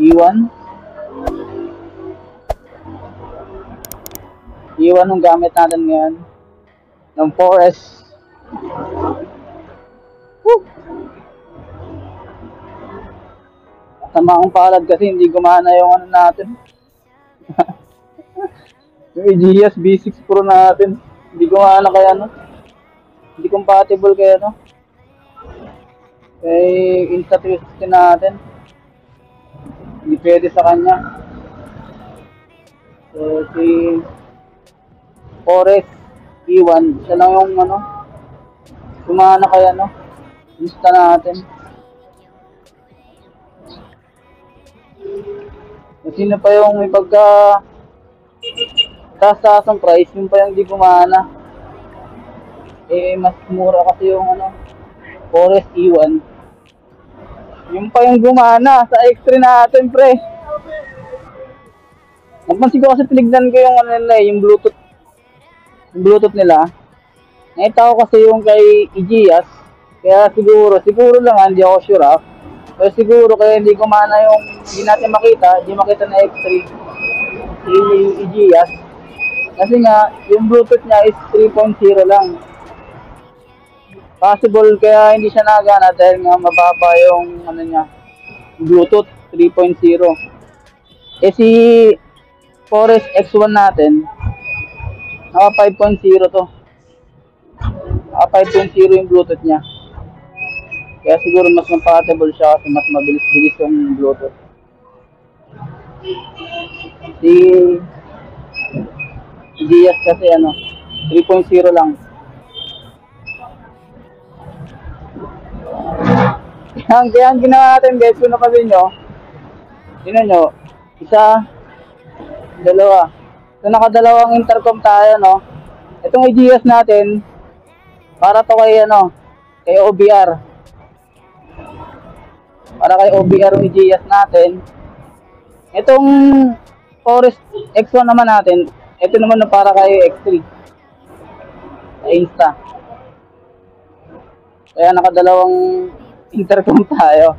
E1. E1 yung gamit natin ngayon. Ng 4S. Woo! Tama akong palad kasi hindi gumana yung ano natin. Yung Aegis B6 Pro natin. Hindi gumana kaya ano. Hindi compatible kaya ano. Kay Insta360 natin. Hindi pwede sa kanya. So, si Forest E1. Siya lang yung ano. Gumana kaya ano. Insta natin. Sino pa yung may pagka taas ang price, yung pa yung di gumana. Eh, mas mura kasi yung ano, Forest E1. Yung pa yung gumana sa X3 natin, pre. Napansin ko kasi tinignan ko yung ano nila, yung Bluetooth nila. Nakita ko kasi yung kay Aegis. Kaya siguro lang, hindi ako sure ah. Pero siguro kaya hindi gumana yung, hindi natin makita, hindi makita na X3. Yung Aegis. Kasi nga, yung Bluetooth niya is 3.0 lang. Possible kaya hindi siya nagana dahil nga mababa yung ano niya, Bluetooth 3.0. Eh si Forest X1 natin, naka 5.0 to. Naka 5.0 yung Bluetooth niya. Kaya siguro mas compatible siya kasi mas mabilis-bilis yung Bluetooth. Si Diaz kasi ano, 3.0 lang. Kaya ang ginawa natin guys, kung napansin nyo, tingnan nyo, isa, dalawa. So nakadalawang intercom tayo, no? Itong Aegis natin, para to kay ano, kay OBR. Para kay OBR yung Aegis natin. Itong Forest X1 naman natin, ito naman na para kay X3. Sa Insta. Kaya nakadalawang intercom tayo.